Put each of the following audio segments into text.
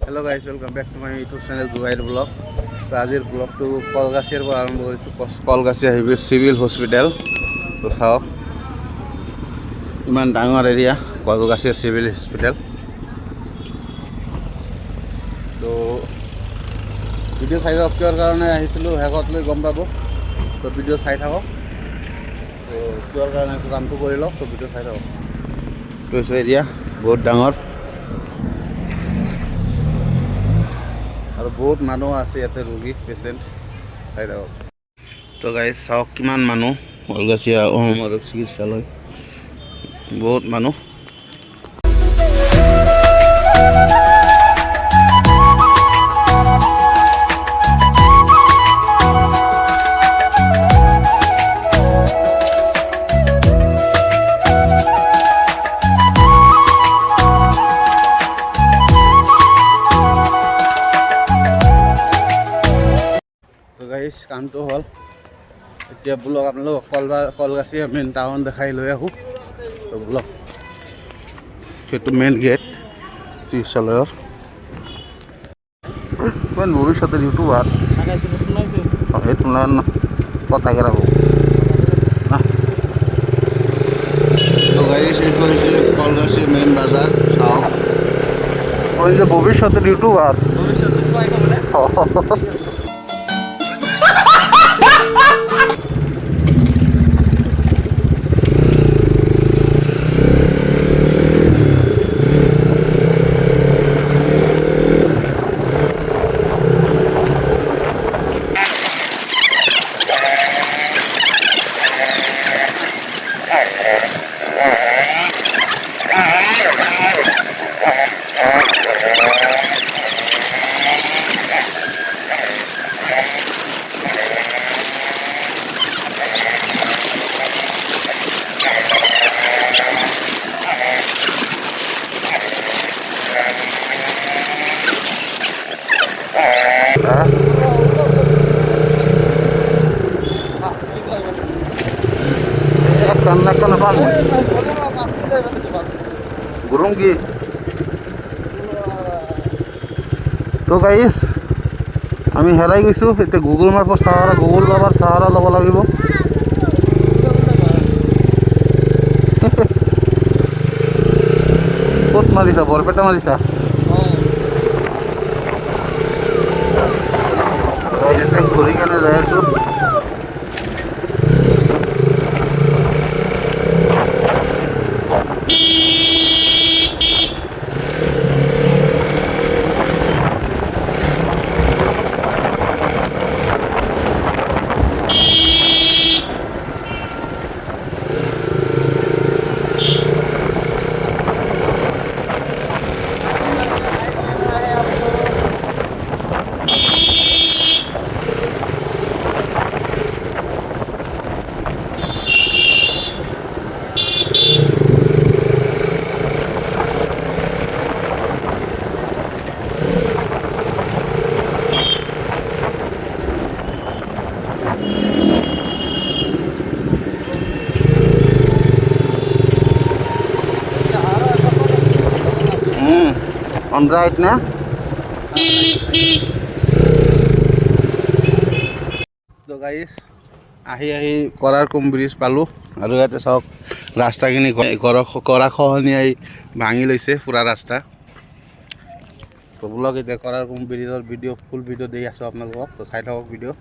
Hello guys, welcome back to my YouTube channel Zubair Vlog. তো আজিৰ ব্লগটো কলগাছিৰ পৰা আৰম্ভ কৰিছোঁ। কলগাছি আহিব চিভিল হস্পিটেল। তো চাওক ইমান ডাঙৰ এৰিয়া কলগাছিৰ চিভিল হস্পিটেল। তো ভিডিঅ' চাই থাকক, কিহৰ কাৰণে আহিছিলোঁ শেষত লৈ গম পাব। তো ভিডিঅ' চাই থাকক। তো কিহৰ কাৰণে আহিছোঁ কামটো কৰি লওক। তো ভিডিঅ' চাই থাকক। তো হৈছে এৰিয়া বহুত ডাঙৰ আৰু বহুত মানুহ আছে ইয়াতে, ৰোগী পেচেণ্ট চাই থাকক। তো গাইজ চাওক কিমান মানুহ কলগাছিয়া অসমৰ চিকিৎসালয়, বহুত মানুহ। কামটো হ'ল এতিয়া ব্লগ আপোনালোক কলগাছি মেইন টাউন দেখাই লৈ আহোঁ। তো ব্লগ সেইটো মেইন গেট চিকিৎসালয়ৰ। ভৱিষ্যতের ইউটিউবার সেইটো না কথাকে রাখো না। তো গাইস এইটো হৈছে কলগাছি মেইন বাজার। চাওক ওই যে ভবিষ্যতের ইউটিউবার ঘুরুঙ্গি। তো গাইস আমি হেৰাই গৈছোঁ। এতিয়া গুগল মেপৰ সাহাৰা, গুগল মেপৰ সাহাৰা ল'ব লাগিব। ক'ত মাৰিছা? বৰপেটা মাৰিছা? এতিয়া ঘূৰি কেনে যাই আছোঁ। On right na? তো গাইস আহি কৰাৰ কুম ব্ৰিজ পালোঁ। আৰু ইয়াতে চাওক ৰাস্তাখিনি কৰা খহনীয়াই ভাঙি লৈছে পুৰা ৰাস্তা। তো ব্লগ এতিয়া কৰাৰ কুম ব্ৰিজৰ ফুল ভিডিঅ' দি আছোঁ আপোনালোকক। তো চাই থাকক ভিডিঅ'।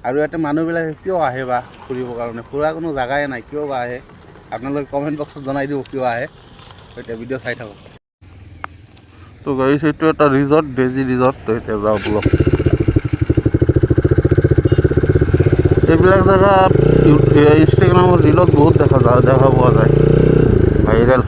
আৰু ইয়াতে মানুহবিলাকে কিয় আহে বা ফুৰিবৰ কাৰণে? ফুৰা কোনো জেগাই নাই, কিয় বা আহে আপোনালোকে কমেণ্ট বক্সত জনাই দিব কিয় আহে। এতিয়া ভিডিঅ' চাই থাকক। তো গাইস এইটো এটা ৰিজৰ্ট, ডেজি ৰিজৰ্ট। তো এতিয়া যাওঁ ব্লগ। এইবিলাক জেগা ইনষ্টাগ্ৰামৰ ৰিলত বহুত দেখা পোৱা যায়, ভাইৰেল।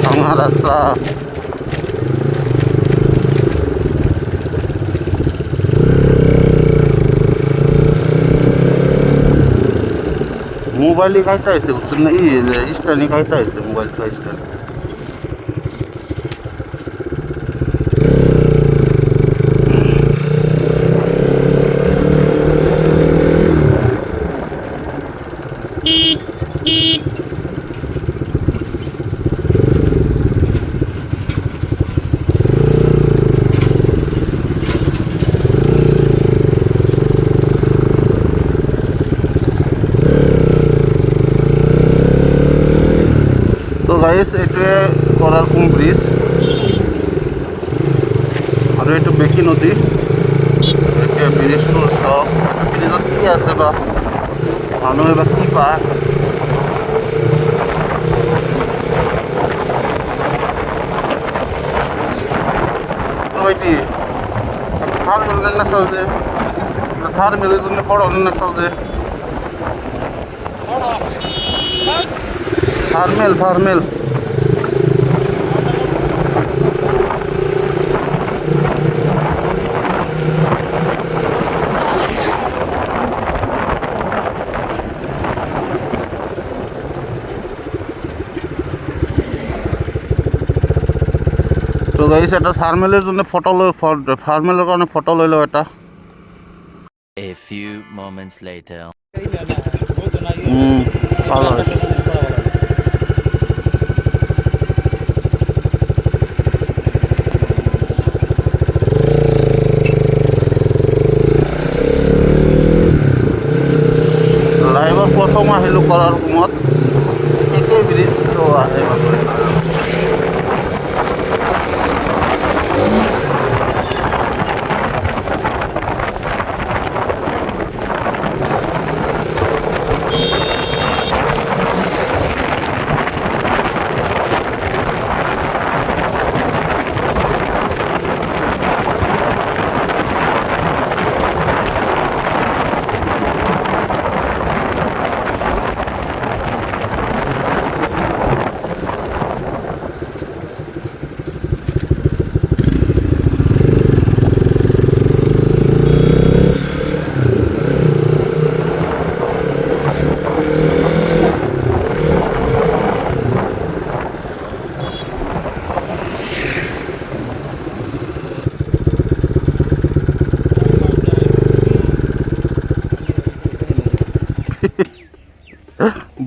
ভাঙা রাস্তা। মোবাইলই খাইতে হয়েছে বুঝছেন না, স্ট্যান্ডই খাইতে হয়েছে, মোবাইল স্ট্যান্ড। তো গাইস এইটোৱে কৰাৰকুম ব্ৰিজ আৰু এইটো বেকী নদী। এতিয়া ব্ৰিজটো চাওক, এইটো ব্ৰিজত কি আছে বা মানুহে বা কি পায়। তো ভাইটি থার মিললেন না চলছে, থার মিলের জন্য পড় না চলছে, থার্মেল। তো গাইস এটা থার্মেলের জন্য ফার্মেলের কারণে ফটো লইলো এটা। A few moments later. ভালো হয়েছে। লাইভৰ প্ৰথম আহিলোঁ কৰাৰ সময়ত একেই ব্ৰিজ কিয় আহে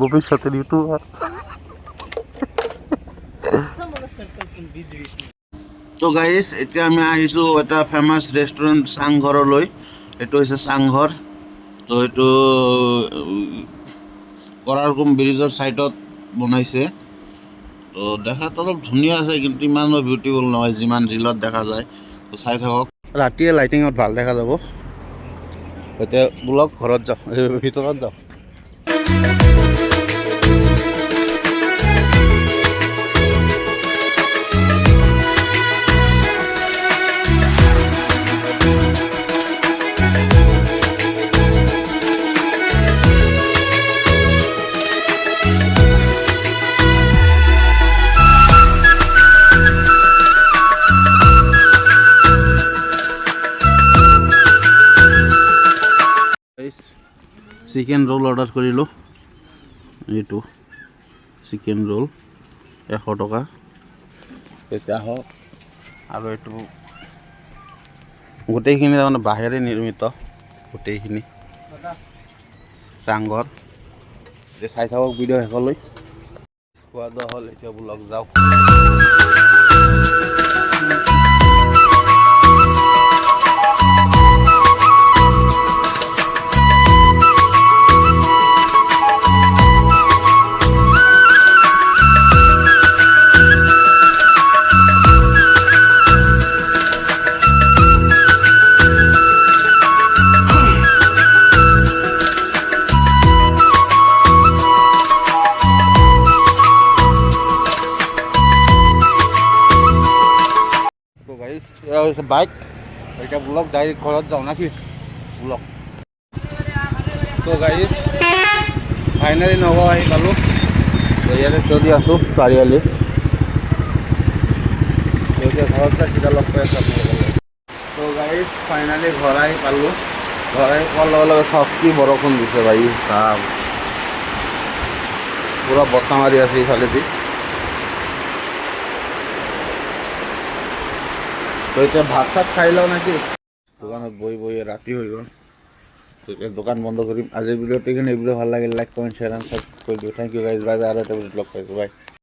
ভবিষ্যতের ইউটিউবার। তো গাইজ এতিয়া আমি আহিছোঁ এটা ফেমাছ ৰেষ্টুৰেণ্ট চাংঘৰলৈ। এইটো হৈছে চাংঘৰ। তো এইটো কৰাৰকুম ব্ৰিজৰ ছাইডত বনাইছে। তো দেখাত অলপ ধুনীয়া আছে, কিন্তু ইমানো বিউটিফুল নহয় যিমান ৰিলত দেখা যায়। তো চাই থাকক, ৰাতিয়ে লাইটিঙত ভাল দেখা যাব। এতিয়া বোলক ঘৰত যাওঁ, ভিতৰত যাওঁ। চিকেন ৰোল অৰ্ডাৰ কৰিলোঁ। এইটো চিকেন ৰোল 100 টকা। এতিয়া হওক, আৰু এইটো গোটেইখিনি তাৰমানে বাঁহেৰে নিৰ্মিত, গোটেইখিনি চাংঘৰ। এতিয়া চাই থাকক ভিডিঅ' শেষলৈ। খোৱা দোৱা হ'ল, এতিয়া বোলক যাওঁ। বাইক এটা ব্লক ডাইরেক্ট ঘৰত যাওঁ নাকি ব্লক। তো গাইজ ফাইনেলি নগাঁও আহি পালোঁ। তো ইয়াতে চলি আছোঁ চাৰিআলি। এতিয়া ঘৰত যাই চিধা লগ পাই আছোঁ আপোনালোকৰ। তো গাইজ ফাইনেলি ঘৰ আহি পালোঁ। ঘৰ আহি পোৱাৰ লগে লগে চাওক কি বৰষুণ দিছে ভাই চাওক। পুৰা বতাহ মাৰি আছে ইফালেদি তো এতিয়া ভাত চাত খাই লওঁ নেকি দোকানত বহি বহি ৰাতি হৈ গ'ল তো এতিয়া দোকান বন্ধ কৰিম আজিৰ ভিডিঅ'টো এইখিনি এই ভিডিঅ' ভাল লাগিলে like comment share and subscribe কৰি দিওঁ thank you guys bye bye আৰু এটা ভিডিঅ'ত লগ পাইছোঁ বাই